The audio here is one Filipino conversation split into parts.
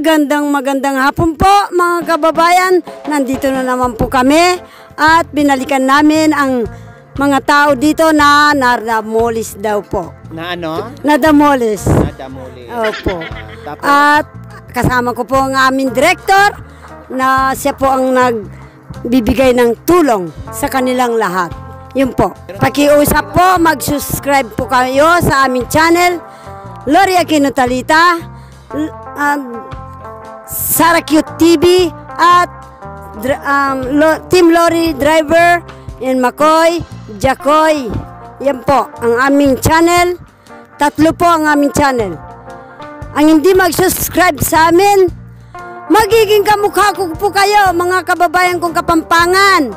Magandang hapon po mga kababayan. Nandito na naman po kami at binalikan namin ang mga tao dito na nadamolis daw po. Na ano? Nadamolis. Nadamolis. Opo. Tapos? At kasama ko po ang aming director na siya po ang nagbibigay ng tulong sa kanilang lahat. Yun po. Pakiusap po, mag-subscribe po kayo sa aming channel, Lori Aquino Talita, Sara Cute TV at Team Lori Driver in McCoy, Jacoy. Yan po ang aming channel. 3 po ang aming channel. Ang hindi mag-subscribe sa amin, magiging kamukha ko po kayo, mga kababayan kong Kapampangan.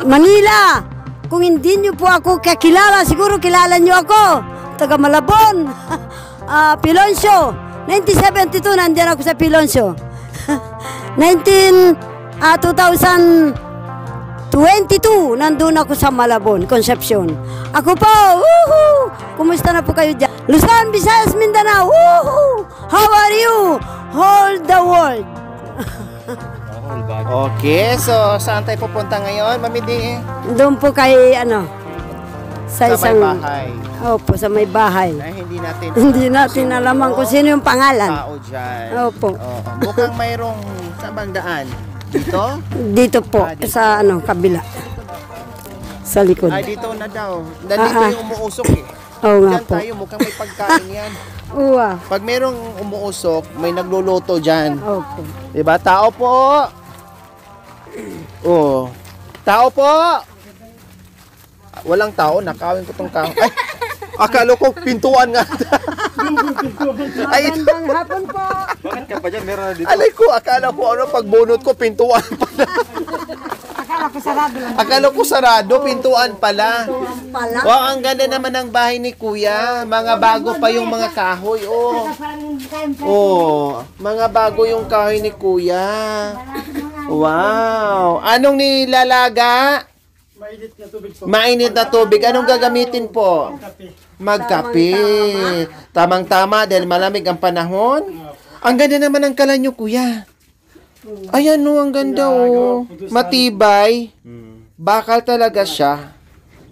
Manila. Kung hindi nyo po ako kakilala, siguro kilala nyo ako. Taga Malabon. Pilonsyo. 1972, nandiyan ako sa Pilonsyo. 2022, nandun ako sa Malabon, Concepcion. Ako po, woohoo! Kumusta na po kayo dyan? Luzon, Visayas, Mindanao, woohoo! How are you? Hold the world. Okay, so saan tayo pupunta ngayon, Mami D? Doon po kay, sa isang... may bahay. Opo, sa may bahay. Ay, Hindi natin alaman kung sino yung pangalan. Tao dyan. Opo. Mukhang mayroong sabang daan. Dito? Dito po, Dito. sa kabila. Sa likod. Ay, dito na daw. Nandito yung umuusok eh. Oo nga Diyan po. tayo, mukhang may pagkain yan. Uwa. Pag mayroong umuusok, may nagluluto dyan. Opo. Diba? Tao po! Oh. Tao po! Walang tao, nakawin ko tong kahoy. Ay! Akala ko pintuan nga. Ay, Magandang hapon po. Bakit ka pa dyan? Meron na dito. alay ko, akala ko pagbunot ko, pintuan pala. Akala ko sarado lang. Akala ko sarado, pintuan pala. Pala. Wow, ang ganda naman ng bahay ni Kuya. Mga bago pa yung mga kahoy, oh. Oh, mga bago yung kahoy ni Kuya. Wow. Anong nilalaga? Mainit na tubig po. Mainit na tubig. Anong gagamitin po? Magkape. Tamang-tama dahil malamig ang panahon. Ang ganda naman ng kalan nyo, Kuya. Ayan, no, ang ganda, oh. Matibay. Bakal talaga siya.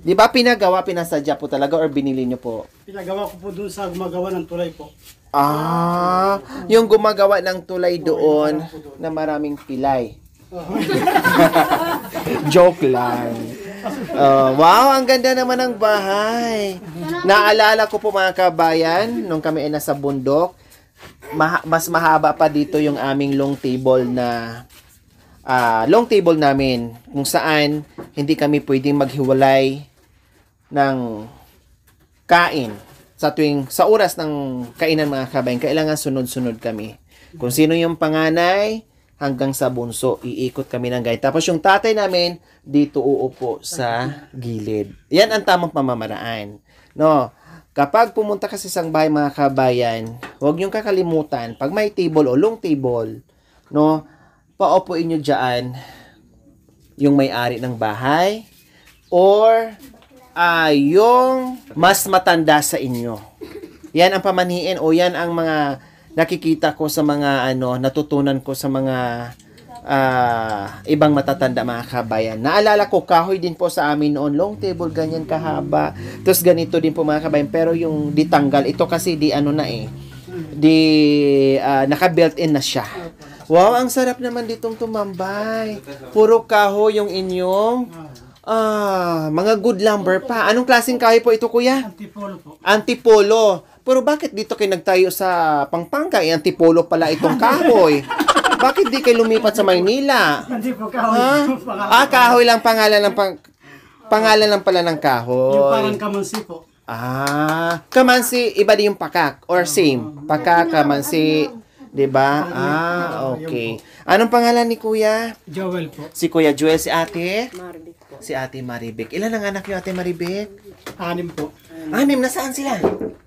Di ba pinasadya po talaga or binili nyo po? Pinagawa ko po doon sa gumagawa ng tulay po. Ah, yung gumagawa ng tulay doon na maraming pilay. Joke lang. Wow, ang ganda naman ng bahay. Naalala ko po mga kabayan, nung kami ay nasa bundok, mas mahaba pa dito yung aming long table namin kung saan hindi kami pwedeng maghiwalay ng kain sa oras ng kainan mga kabayan. Kailangan sunod-sunod kami. Kung sino yung panganay hanggang sa bunso, iikot kami ng gayet. Tapos yung tatay namin dito uupo sa gilid. Yan ang tamang pamamaraan. No, kapag pumunta ka sa isang bahay mga kabayan, huwag niyong kakalimutan pag may table o long table, no, paupuin niyo diyan yung may-ari ng bahay or yung mas matanda sa inyo. Yan ang pamaniin o yan ang mga nakikita ko sa mga natutunan ko sa mga ibang matatanda mga kabayan. Naalala ko, kahoy din po sa amin noon, long table, ganyan kahaba. Tapos ganito din po mga kabayan, pero yung ditanggal, ito kasi naka-built-in na siya. Wow, ang sarap naman ditong tumambay. Puro kahoy yung inyong mga good lumber pa. Anong klaseng kahoy po ito, Kuya? Antipolo po. Antipolo. Pero bakit dito kayo nagtayo sa Pampanga? Antipolo pala itong kahoy. Bakit di kayo lumipat sa Maynila? Hindi po kahoy. Ha? Kahoy lang pangalan lang pala ng kahoy. Yung parang kamansi po. Kamansi, iba din yung pakak or same. Pakak, kamansi, 'di ba? Okay. Anong pangalan ni Kuya? Joel po. Si Kuya Joel, si Ate? Maribik po. Si Ate Maribik. Ilan ang anak niyo, Ate Maribik? 6 po. 6, nasaan sila?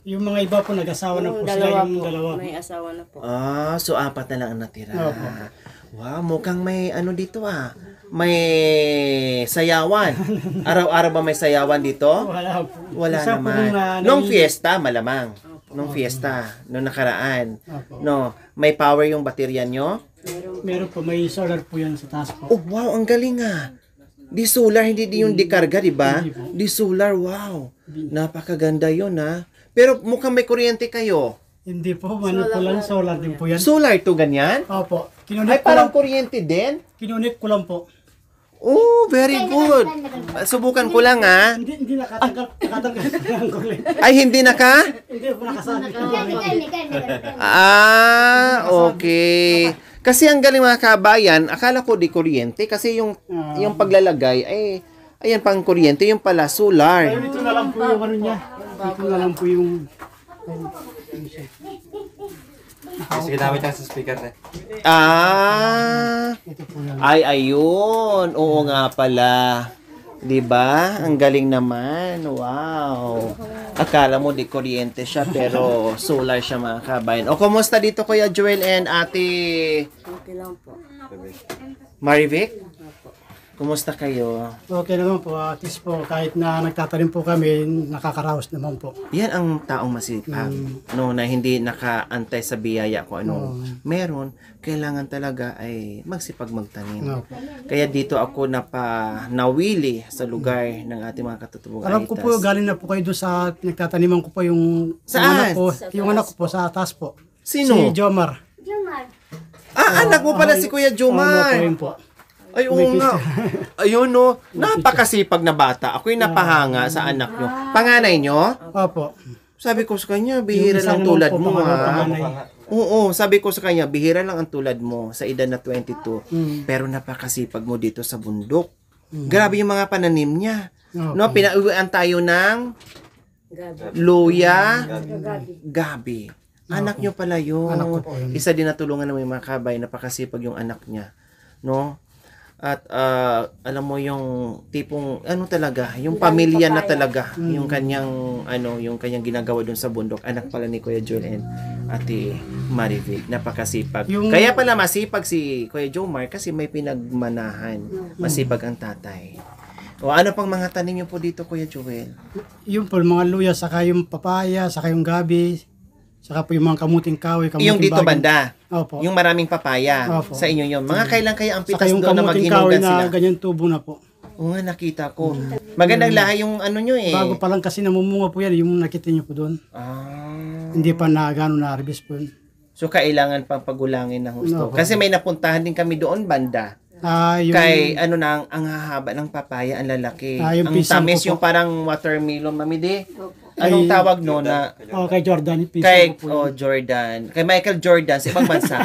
Yung mga iba po nag-asawa na po sila. Dalawa Yung po. dalawa. May asawa na po. So 4 na lang ang natira. Opo. Wow, mukhang may dito May sayawan. Araw-araw ba may sayawan dito? Wala po. Wala Isa po naman. na Nung fiesta, malamang. nung fiesta, nung nakaraan. Opo. No, may power yung baterya nyo? Meron po, may solar po yan sa taas po. Oh, wow, ang galing ah. Di solar, hindi di yung dekarga, di ba? Hindi po. Di solar, wow. Napakaganda yun ah. Pero mukhang may kuryente kayo. Hindi po, ano po lang, solar din po yan. Solar to ganyan? Opo, Ay, kinunik ko lang, parang kuryente din? kinunik ko lang po. Oh, very good. Subukan ko lang ah. Hindi nakatanggal ng kuryente. Ay, hindi na ka? Hindi po nakasabi ng kuryente. Ah, okay. Kasi ang galing mga kabayan, akala ko di kuryente kasi yung paglalagay ay ayan pang kuryente, yung pala solar. Ayun, ito na lang po yung ano niya. Ito na lang po yung... Sige, damit lang sa speaker na. Ah, Ito po yan. ay ayun. Oo nga pala. 'Di ba? Ang galing naman. Wow. Akala mo di kuryente siya pero solar siya mga kabayan. O kumusta dito Kuya Joel and Ate Okay lang po. Marivic? Kumusta kayo? Okay naman po, at least po, kahit na nagtatanim po kami, nakakaraos naman po. Yan ang taong masipag. No, na hindi nakaantay sa biyaya kung ano meron. Kailangan talaga ay magsipag magtanim. Ano po. Kaya dito ako nawili sa lugar ng ating mga katutubong Alam ko po, galing na po kayo doon sa nagtataniman ko po yung... Saan? Yung anak ko po, sa taas po. Sino? Si Jomar. Ah, anak mo pala si Kuya Jomar. Ano po yun po. Ay, oo nga. Ayun, no. Napakasipag na bata. Ako'y napahanga sa anak nyo. Panganay nyo? Opo. Sabi ko sa kanya, bihira Yung isa lang naman tulad po, mo, ha? panganay. Oo, sabi ko sa kanya, bihira lang ang tulad mo sa edad na 22. Pero napakasipag mo dito sa bundok. Grabe yung mga pananim niya. Opo. No, pinauwian tayo ng luya, gabi. Anak nyo pala yun. Anak ko po yun. Isa din natulungan ng mga kabay, napakasipag yung anak niya. No? At alam mo yung tipong ano talaga, yung pamilya na talaga, yung kanyang yung kanyang ginagawa doon sa bundok. Anak pala ni Kuya Joel and Ate Marivic, napakasipag. Kaya pala masipag si Kuya Jomar kasi may pinagmanahan. Masipag ang tatay. O ano pang mga tanim niyo po dito Kuya Joel? Yung po, mga luya, saka yung papaya, saka yung gabi, saka po yung mga kamuting kahoy, kamuting Yung dito baging. banda. Opo. Yung maraming papaya. Opo. Sa inyo yun. Mga kailan kaya ang Saka pitas yung doon na kamuting kahoy maghinugan na sila? ganyan tubo na po. Oo nga, nakita ko. Magandang lahi yung ano nyo eh. Bago pa lang kasi namumunga po yan, yung nakita niyo po doon. Ah. Hindi pa na gano'n na-harvest po yun. So, kailangan pang pagulangin ng husto. No. Kasi may napuntahan din kami doon, banda. Yung, Kay, ano na, ang hahaba ng papaya, ang lalaki. Yung Ang pisang tamis, ko po. yung parang watermelon, mamidi. Anong tawag no na? kay Jordan, yung Kay, pisang ko po. Jordan. Kay Michael Jordan, sa ibang bansa.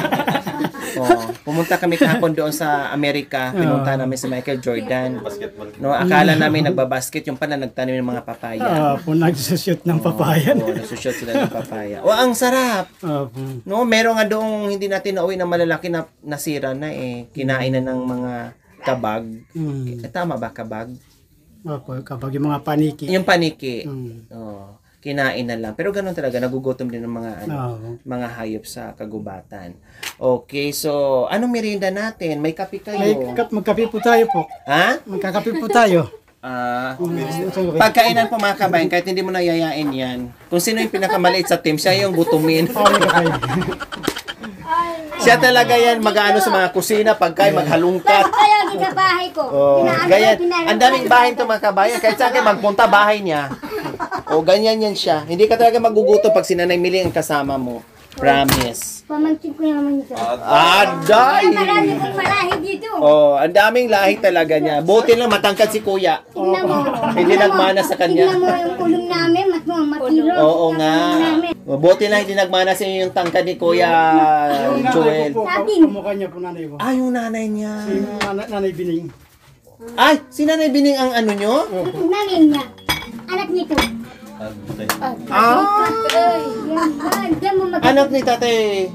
Pumunta kami kahapon doon sa Amerika. Pinunta namin si Michael Jordan. No, akala namin nagbabasket, yung pala nagtanim ng mga papaya. Po, nagsushoot ng papaya. Oo, nagsushot sila ng papaya. O, ang sarap. No, meron nga doong hindi natin nauwi na malalaki na nasira na eh. Kinain na ng mga kabag. Tama ba kabag? Opo, kapag yung mga paniki. Yung paniki. Mm. Oh, kinain na lang. Pero ganun talaga, nagugutom din ng mga Oo. mga hayop sa kagubatan. Okay, so anong merienda natin? May kape kayo? Magkape po tayo po. Ha? Magkakape po tayo. Pagkainan po mga kabayan, kahit hindi mo nayayain yan, kung sino yung pinakamaliit sa team, siya yung gutumin. Siya talaga yan, mag-ano sa mga kusina, pagkain, maghalungkat. Kaya sa bahay ko. Oh, ganyan. Ang daming bahay to mga kabayan, kahit saan kayo magpunta, bahay niya. O, ganyan yan siya. Hindi ka talaga magugutom pag sinanay Mili ang kasama mo. Promise. Pamangkin ko naman ito. Aday! Marami kong malahi dito. Oh, ang daming lahi talaga niya. Buti lang matangkad si Kuya. Tingnan mo. Hindi nagmana sa kanya. Tingnan mo yung kulong namin. Matiro. Oo nga. Buti lang hindi nagmana sa inyo yung tangkad ni Kuya Joel. Kamukha niya po nanay ko. Ah, yung nanay niya. Si nanay Bining. Ay, si Nanay Bining ang ano nyo? Namin niya. Anak nito. Ah, Diyan mo mag... anak ni Tate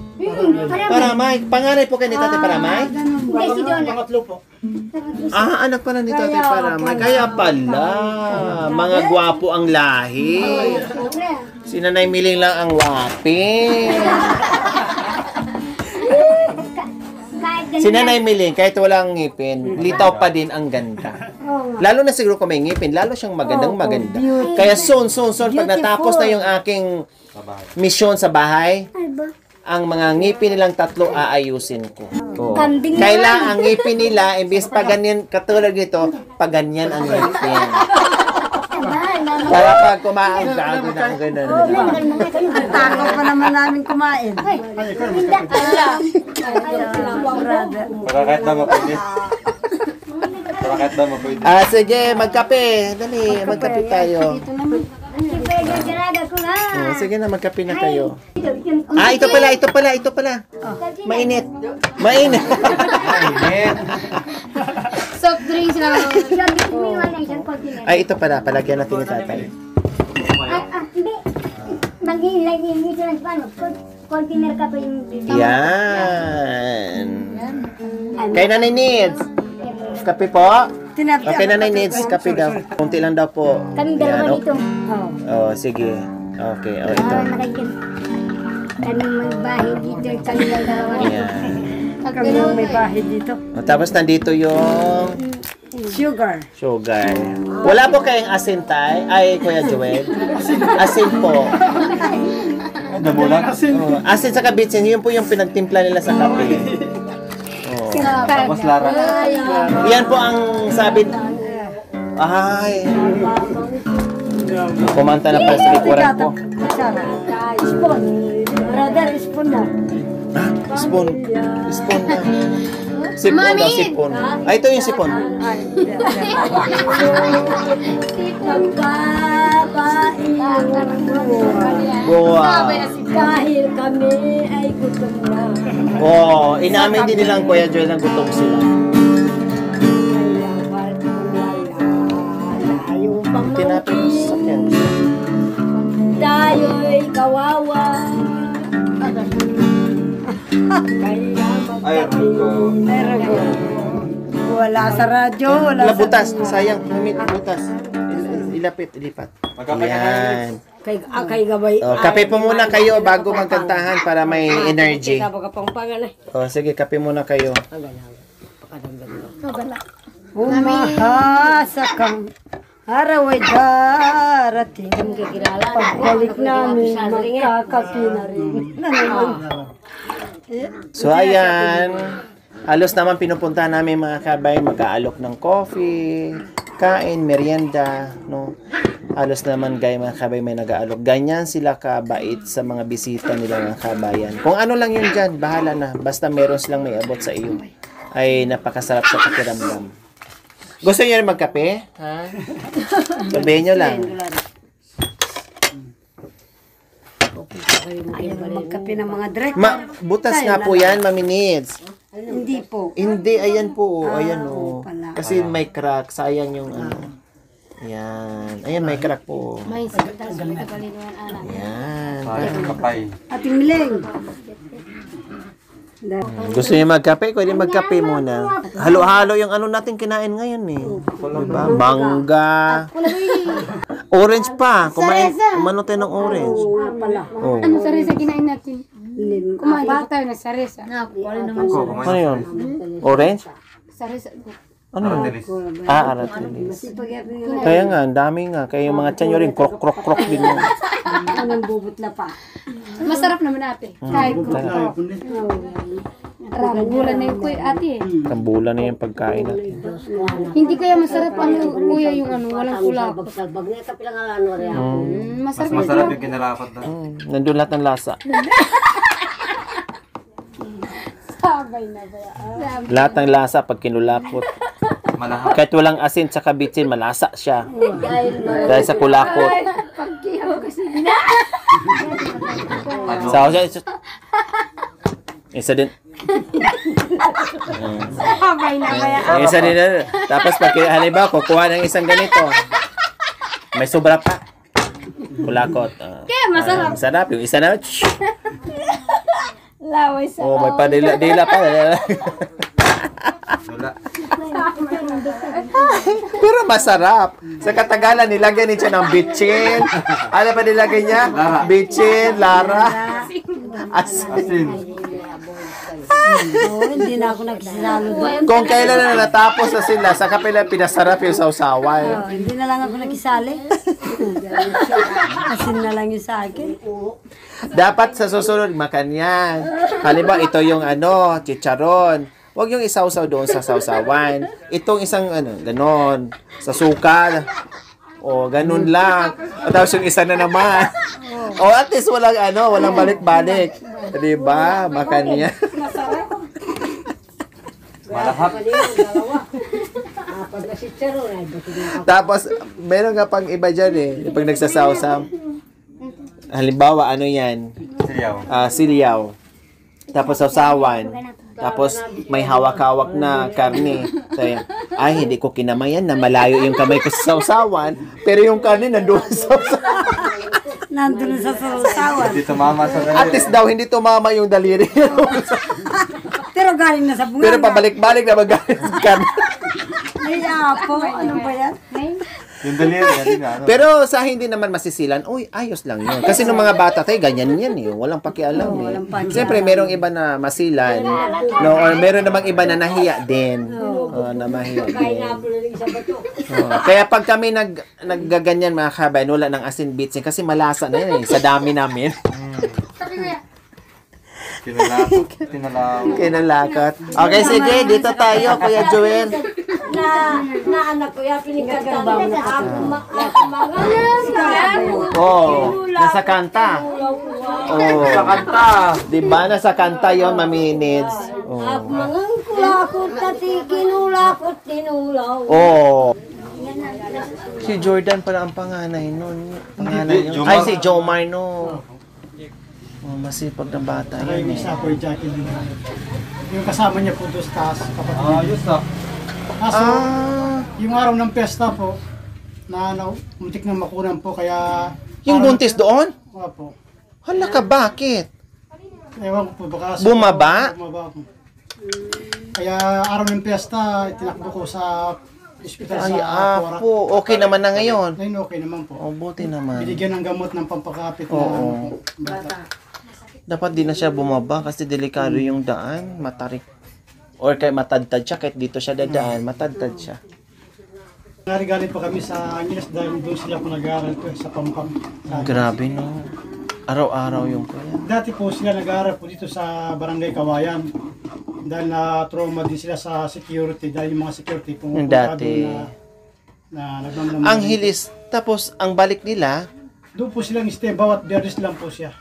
Paramay. Panganay po kay ni Tate Paramay? Hindi si Donna. Pangatlo po. Ah, anak pala ni Tate Paramay. Kaya pala, mga gwapo ang lahi. Si Nanay Miling lang ang waping. Si Nanay Miling, kahit walang ngipin, litaw pa din ang ganda. Lalo na siguro kung may ngipin, lalo siyang magandang maganda. Kaya soon, pag natapos na yung aking misyon sa bahay. Ang mga ngipin nilang tatlo aayusin ko. Oo. Kambing Kaila ang ngipin nila, imbis pa ganyan, katulad nito, pa ganyan ang ngipin. Para pag kumain, gago na ang ganun. Takaw pa naman namin kumain. Para kahit daw mapwede. Para kahit daw mapwede. Sige, magkape. Dali, magkape tayo. Sige na, magkape na kayo. Ito pala. Mainit. Mainit. Soft drinks lang. Ay, ito pala. Palagyan natin ni tatay. Hindi. Mag-ilagay ito lang paano. Container ka pa yung... Yan. Kay Nanay Needs. Kape po. Okay, Nanay Needs. Kape daw. Kunti lang daw po. Kami dalawa Yan, dito. Oh, sige. Okay, ito. Kami may bahay dito. Kami lang dalawa. Yan. Kami may bahay dito. Tapos nandito yung Sugar. sugar. Wala po kayong asin tay? Ay, Kuya Joel. Asin po. Nabulag? Asin sa kabitsin, yun po yung pinagtimpla nila sa kape. Oh. Tapos Lara. Yan po ang sabi. Ay. Kumanta na pala sa likuran ko. Spoon. Brother, spoon mo. Spoon. Spoon na. Sipon daw, sipon. Ay, ito yung sipon. Wow. Dahil kami ay gutom na. Oh, inamin din nilang Kuya Joel na gutom sila. Tinapin mo sa sakyan. Tayo'y kawawa. Ay, Pero wala sa radyo, wala Wala sa... butas, sayang. Lumit, butas. Ilapit, ilipat. Magkape ka na. Yan. Kay gabay. Oh, kape po muna kayo bago magkantahan para may energy. Oh, sige, kape muna kayo. Umahasa kang araw ay darating. Pagbalik namin, magkakapi na rin. So, ayan. Halos naman pinupunta namin mga kabay, mag-aalok ng coffee, kain, merienda, no? Halos naman gay mga kabay may nag-aalok. Ganyan sila kabait sa mga bisita nila mga kabayan. Kung ano lang yun dyan, bahala na. Basta meron silang may abot sa iyo. Ay napakasarap sa pakiramdam. Gusto niyo rin magkape? Ha? Sabihin nyo lang. Ayaw magkape ng mga direct. Butas nga po yan, Mami Needs. Hindi po. Hindi, ayan po. Ayan o. pala. Kasi may crack. Sayang yung ano. Ayan. Ayan, may crack po. May sakit sa kapalinuan anak. Ayan. Ay, kapay. Ating Miling. Gusto niyo magkape? Pwede magkape muna. Halo-halo yung ano natin kinain ngayon eh. Diba? Mangga. Orange pa. Kumano tayo ng orange. Oh. Ano sa resa kinain natin? Kumain pa tayo na sa resa. Ano yun? Orange? Sa resa. Ano yun? Aratilis. Kaya nga, ang dami nga. Kaya yung mga tiyan nyo rin, krok-krok-krok din yun. Anong bubot na pa. Masarap naman ate. Kahit rambulan na yung kuya ate. Tambulan na yung pagkain natin. Hindi kaya masarap ang kuya yung ano, walang kulap. Mas Masarap masarap yung kinalakot na. Nandun lahat ng lasa. sabay na ba? Lahat ng lasa pag kinulakot. Malahap. Kahit walang asin sa kabitsin, malasa siya. Dahil sa kulakot. Pagkihaw kasi Ano? Isa din. sabay na ba? Isa din. Tapos pag halimbawa, kukuha ng isang ganito. May sobra pa. Kulakot. Kaya masarap. Sarap. Yung isa na. Laway sa Oh, may padila pa. Wala. Pero masarap. Sa Katagalan, nilagyan niya ng bitchin. Ano pa nilagyan niya? Bitchin, Lara. Asin. Hindi na ako nagsisalo doon. Kung kailan na natapos na sila, sa kapila pinasarap yung sausawan. Hindi na lang ako nakisali. Asin na lang yung sa akin. Dapat sa susunod, makan yan. Halimbawa, ito yung chicharon. Huwag yung isawsaw doon sa sawsawan. Itong isang, ganon, sa suka. O, ganun lang. O, tapos yung isa na naman. O, at least walang balik-balik. Diba? Makan yan. Malahap. Tapos, meron nga pang iba dyan pag nagsasawsaw. Halimbawa, yan? Silyaw. Silyaw. Tapos sawsawan. Tapos may hawak-hawak na karne. So, ay, hindi ko kinamayan na malayo yung kamay ko sa sawsawan. Pero yung karne nandun sa sawsawan. Nandun sa sausawan. Hindi tumama sa daliri. At least daw, hindi tumama yung daliri. Pero galing na sa bunga. Pero pabalik-balik na magaling sa karne. Ay, apo. Ano ba yan? Yung daliri, hindi na. Pero sa hindi naman masisilan, uy, ayos lang yun. Kasi nung mga bata tayo, ganyan yan Walang pakialam walang pakialam. Siyempre, merong iba na masilan. No, or meron namang iba na nahiya din. Na mahiya din. Kaya pag kami naggaganyan mga kabayan, wala ng asin bitsin kasi malasa na yan sa dami namin. Kinalakot. Okay, sige, dito tayo, Kuya Joel. Na anak ko ya pinigagabaw na ako Nasa kanta. Sa kanta. Diba, nasa kanta yon Maminids. Mangang kulakot tati kinulakot tinulaw. Si Jordan pala ang panganay nun. Jomar. Ay, si Jomar no. Masipag na bata Saka yung yan isa po yung Jacqueline. Yung kasama niya po doon sa taas, kapatid. Ayos na. Kaso, yung araw ng piyesta po, na muntik na makunan po, kaya... Yung buntis doon? Opo. Hala ka, bakit? Ewan ko po, baka... Bumaba? Bumaba po. Kaya araw ng piyesta, tinakbo ko sa ospital Ay, sa Cora. apo. Okay naman na ngayon. Ngayon okay naman po. Buti naman. Binigyan ng gamot ng pampakapit na Oo. bata. Dapat di na siya bumaba kasi delikado yung daan. Matarik. Or kaya matadtad siya. Kahit dito siya dadaan, matadtad siya. Narigaling pa kami sa Angeles dahil doon sila po nag-aaral po sa Pampam. Grabe no. Araw-araw yung kuya. Dati po sila nag-aaral po dito sa Barangay Kawayan. Dahil na-trauma din sila sa security. Dahil yung mga security Yung pumupunta dati. doon na nagmamalaman. Ang hilis. Tapos, ang balik nila, Doon po silang stay. Bawat biyernes lang po siya.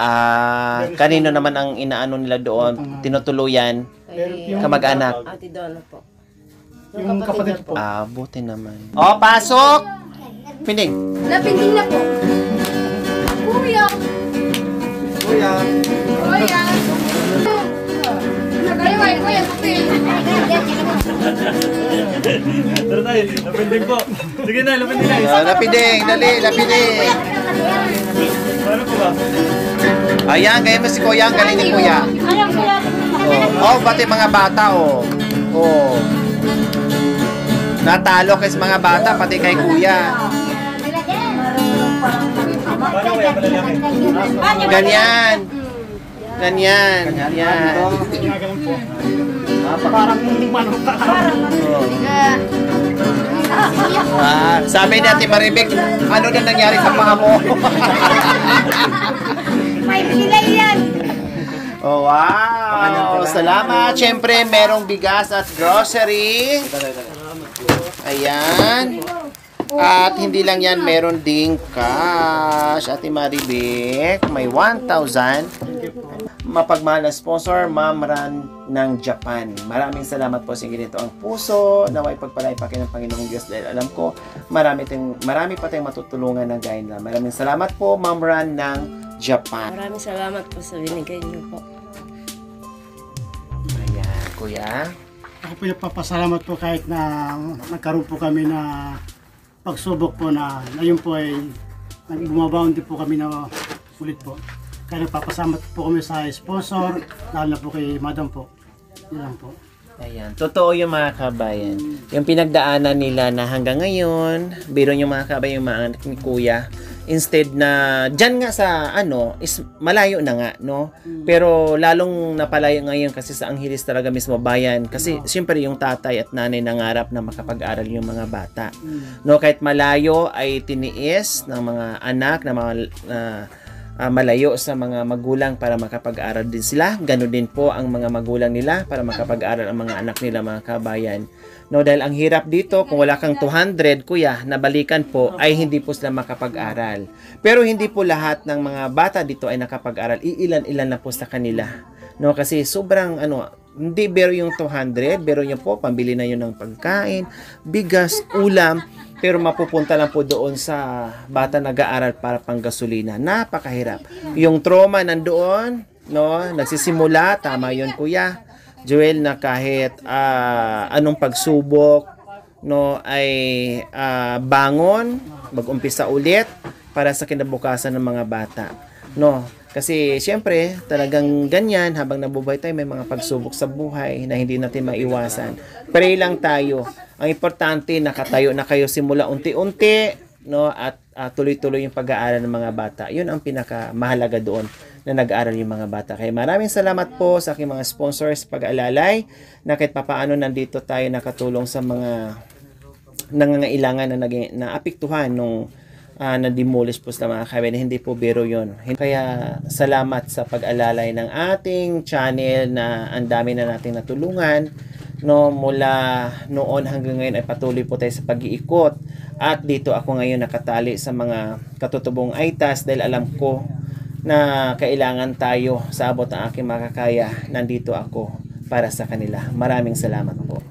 kanino naman ang inaano nila doon? Tinutuluyan? Pero yung, Kamag-anak? Ate Donna po. yung kapatid po. Buti naman. Pasok! Pining. Napinding na po. Kuya! Kuya. Kuya! Nagaliway, kuya, kupil. Tara tayo, napinding po. Sige na, napinding na. Lapiding, dali, lapiding. Ano po ba? Ayan, kaya mo si Kuya, ang galing ni Kuya. Pati mga bata, natalo kay mga bata, pati kay Kuya. Paano kaya malalaki? Ganyan. Ganyan. Ganyan. Ginagalan po. Parang manok ka. Sabi ni Ate Maribek, ano na nangyari sa paa mo? May pilay yan. Wow! Salamat! Siyempre, merong bigas at grocery. Ayan. At hindi lang yan, meron ding cash. Ate Maribek, may 1,000. Mapagmahal na sponsor, Ma'am Ran ng Japan. Maraming salamat po sa inyo dito. Ang puso, naway pagpalay pa kayo ng Panginoong Diyos dahil alam ko, marami pa tayong matutulungan na gaya nila. Maraming salamat po, Ma'am Ran ng Japan. Maraming salamat po sa binigay niyo po. Ayan, Kuya. Ako po nagpapasalamat po kahit na nagkaroon po kami na pagsubok po na ngayon po ay bumabaon din po kami na ulit po. Kaya nagpapasalamat po kami sa sponsor, lalo na po kay Madam po. Yun lang po. Ayan, totoo yung mga kabayan. Yung pinagdaanan nila na hanggang ngayon, biro yung mga kabayan, yung mga anak ni Kuya, instead na dyan nga sa ano is malayo na nga, no? Pero lalong napalayo ngayon kasi sa Angeles talaga mismo bayan kasi siyempre yung tatay at nanay nangarap na makapag-aral yung mga bata, no? Kahit malayo ay tiniis ng mga anak na mga malayo sa mga magulang para makapag-aral din sila. Ganon din po ang mga magulang nila para makapag-aral ang mga anak nila, mga kabayan. No, dahil ang hirap dito, kung wala kang 200, kuya, na balikan po, ay hindi po sila makapag-aral. Pero hindi po lahat ng mga bata dito ay nakapag-aral. Iilan-ilan na po sa kanila. No, kasi sobrang hindi biro yung 200, biro nyo po, pambili na yun ng pagkain, bigas, ulam, pero mapupunta lang po doon sa bata nag-aaral para pang gasolina. Napakahirap. Yung trauma nandoon, no, nagsisimula, tama yun kuya Joel, na kahit anong pagsubok, no, ay bangon, mag-umpisa ulit para sa kinabukasan ng mga bata. No, kasi siyempre, talagang ganyan, habang nabubuhay tayo, may mga pagsubok sa buhay na hindi natin maiwasan. Pray lang tayo. Ang importante, nakatayo na kayo simula unti-unti, no, at tuloy-tuloy yung pag-aaral ng mga bata. Yun ang pinakamahalaga doon, na nag-aaral yung mga bata. Kaya maraming salamat po sa aking mga sponsors pag-aalalay, na kahit papaano nandito tayo nakatulong sa mga nangangailangan na naapektuhan nung na-demolish po sa mga kabayan. Hindi po biro yun. Kaya salamat sa pag-alalay ng ating channel na ang dami na nating natulungan. No, mula noon hanggang ngayon ay patuloy po tayo sa pag-iikot. At dito ako ngayon nakatali sa mga katutubong aitas dahil alam ko na kailangan tayo sa abot ng aking makakaya. Nandito ako para sa kanila. Maraming salamat po.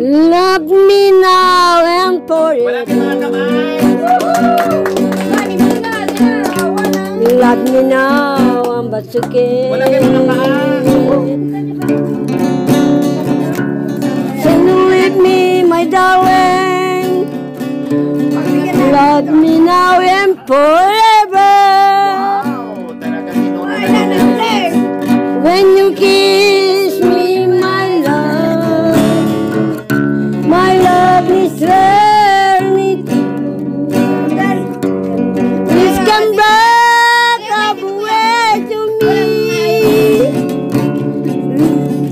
Love me now and forever. Love me now and basuke. Sing with me, my darling. Love me now and forever. When you kiss me, my love is eternity. Please come back away to me.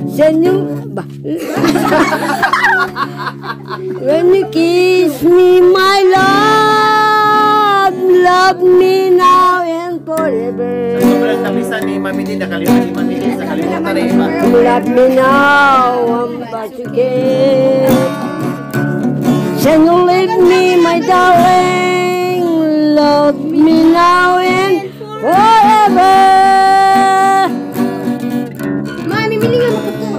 Send you when you kiss me, my love, love me now and forever. Sobrang tapisan ni Mami Din, nakalimutan na iba. Love me now, I'm about to get. Can you leave me, my darling? Love me now and forever. Mami, milingan ako po.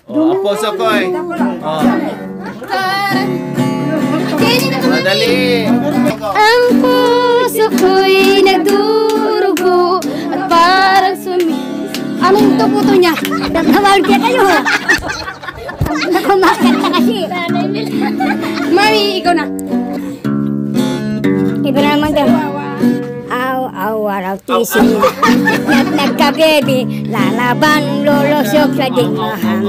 Oh, Apo Sokoy. Oh. Madali. Ang puso ko'y nagdurugo at parang anong tuputo niya? Nagkawal ka kayo. Kumakat ka kasi. Mami, ikaw na. Iba naman daw. Aw-aw-araw tising. Nagkabebi, lalaban, lulusok sa dingahan.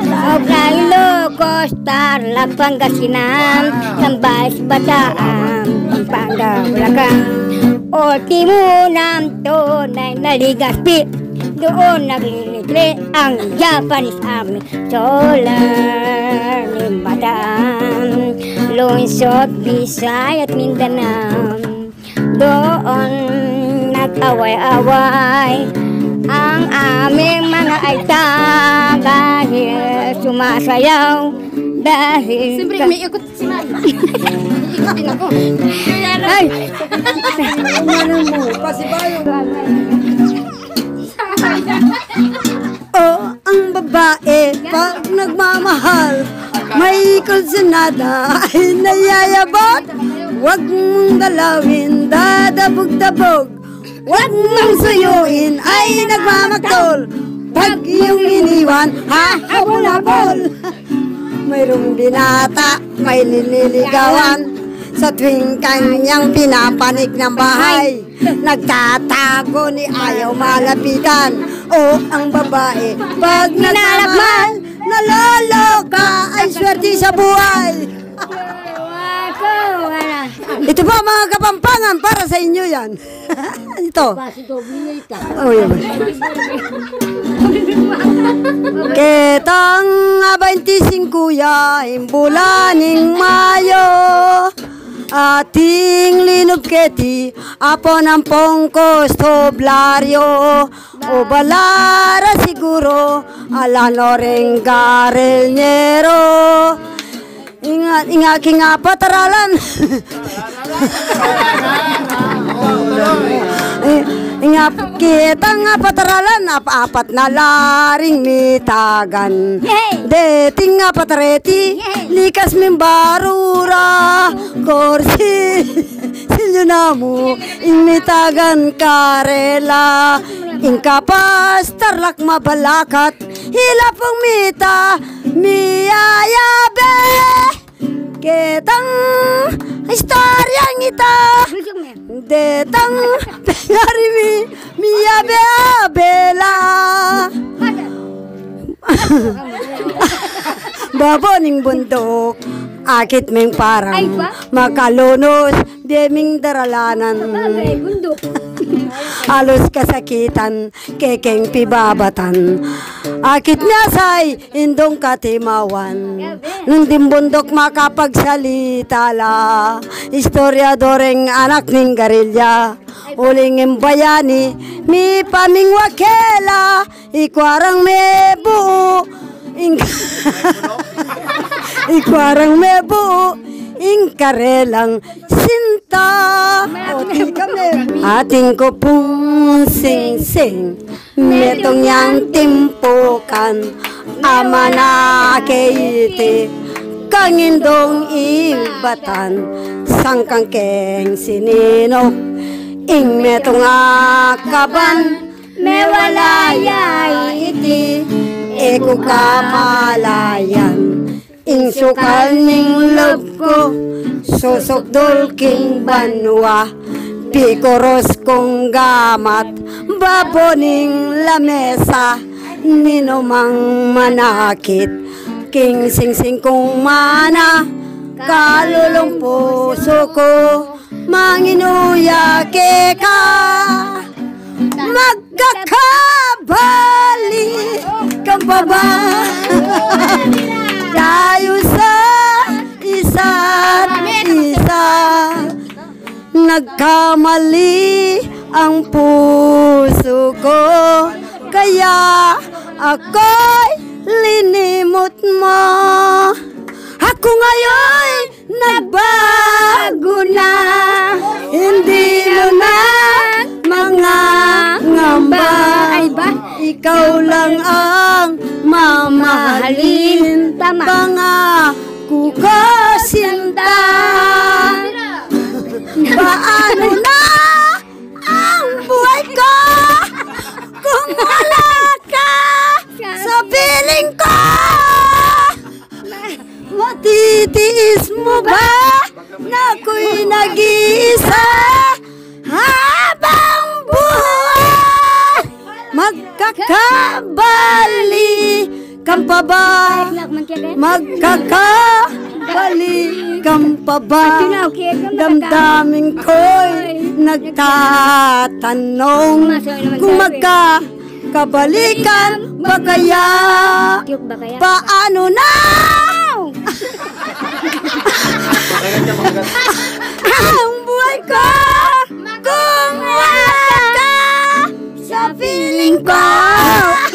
Sobrang Ilocos, Tarlac, Pangasinan, Sambales, Bataan, Pampanga, Bulacan. Ultimo ng tunay na Legazpi, doon naglilibre ang Japanese Army. Solar, Bataan, Lungsod, Visay at Mindanao. Doon nag-away-away ang aming mga aita dahil sumasayaw dahil Siyempre, may ikot si Mami. Ikotin ako. ay Ang babae pag nagmamahal may kalsanada ay nayayabot. Huwag mong galawin, dadabog-dabog. Huwag mong suyuin, ay nagmamagtol. Pag iyong iniwan, hahabol-habol. Mayroong binata, may nililigawan. Sa tuwing kanyang pinapanik ng bahay, nagtatago ni ayaw malapitan. O ang babae, pag nagmamahal, naloloka, ay swerte sa buhay. Ito po mga Kapampangan, para sa inyo yan. Ito. Oh, yan. Ketang 25 ya, imbulaning Mayo, ating linog keti, apo ng pongkos toblaryo, o balara siguro, alano ring garenyero. Ingat nga pataralan. Ingat kita nga pataralan, apat na laring mitagan. Deting nga patareti, likas mimbarura, korsi, silyo na mo, imitagan karela. Ingkapas, tarlak mabalakat, hilapong mita, miyayabe. Ketang istoryang ita, detang pengarimi, miyabe abela. Baboning bundok, akit meng parang makalunos, deming daralanan. Halos kasakitan, kekeng pibabatan. Akit nasay, indong katimawan. Nung dimbundok makapagsalita la, istoryadoreng anak ning garilya. Uling imbayani, mi paming wakela, ikwarang me buo. Ikwarang me buo, ingkarelang sinta. Ating ko pong sing-sing, metong yang timpukan, ama na keiti, kangindong ibatan, sangkang keng sininok, ing metong akaban, mewalayay iti, eko kamalayan, ing sukal ning loob ko, susukdol king banwa, pikoros kong gamat, baboning lamesa, ninumang manakit, king singsing kong mana, kalulong puso ko, manginuyake ka, magkakabali kang baba, tayo sa isa't isa. Nagkamali ang puso ko, kaya ako'y linimot mo. Ako ngayon nagbago na, hindi mo na mga ngamba. Ikaw lang ang mamahalin, pangako ko sinta. Paano na ang buhay ko kung wala ka sa piling ko? Matitiis mo ba na ako'y nag-iisa habang buhay? Magkakabali kang pa ba? Magkakabali kang pa ba? Damdamin ko'y nagtatanong kung magkakabalikan ba kaya? Paano na? Ang buhay ko kung wala ka sa piling ko.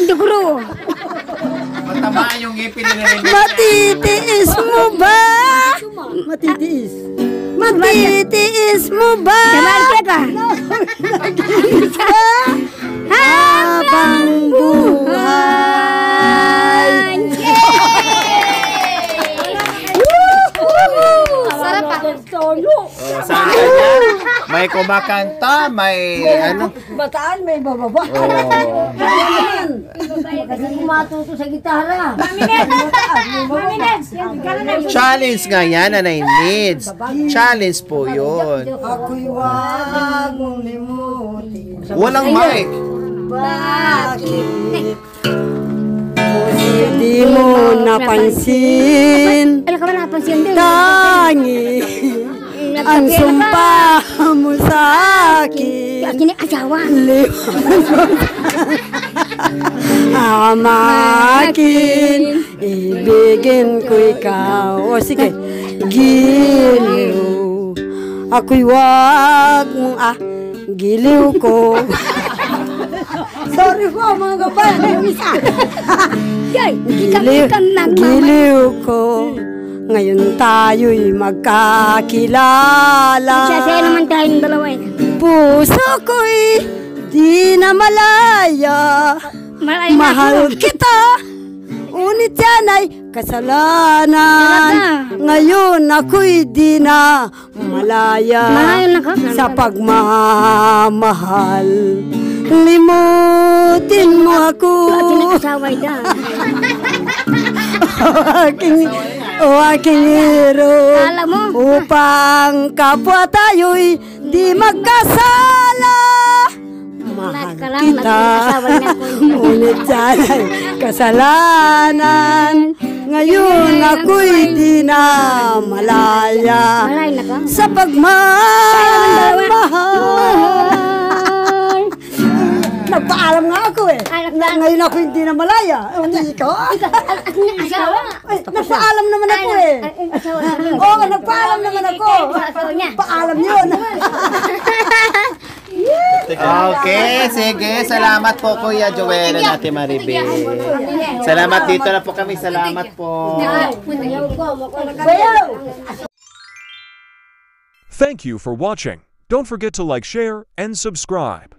Dugro. Matamaan yung ngipin ni Rene. Matitiis mo ba? Matitiis. Matitiis mo ba? Habang buhay. Sarap pa. Saan ka dyan? May kumakanta, may ano. Bataan, may bababa. Kasi matuto sa gitara. Challenge nga yan, Nanay Needs. Challenge po yun. Ako'y wag mong limutin. Walang mic. Bakit? di mo napansin. Alam ka ba napansin din? Tangi ang sumpa mo sa akin. Kini asawa. Amakin, ibigin ko ikaw. O sige, giliw. Ako'y wag mong giliw ko. Sorry po mga kapal. Giliw ko. Ngayon tayo'y magkakilala. Sasaya naman tayong dalawa eh. Puso ko'y di na malaya. Mahal kita. Ngunit yan ay kasalanan. Ngayon ako'y di na malaya sa pagmamahal. Limutin mo ako. Aking hero. Upang kapwa tayo'y di magkasala. Mahal kita. Ngunit yan ay kasalanan. Ngayon ako'y di na malaya sa pagmamahal. Nagpaalam nga ako eh. Ngayon ako hindi na malaya. Hindi ikaw. Nagpaalam naman ako eh. Oo, nagpaalam naman ako. Paalam yun. Okay, sige. Salamat po, Kuya Joel at Ate Maribel. Salamat, dito na po kami. Salamat po. Thank you for watching. Don't forget to like, share, and subscribe.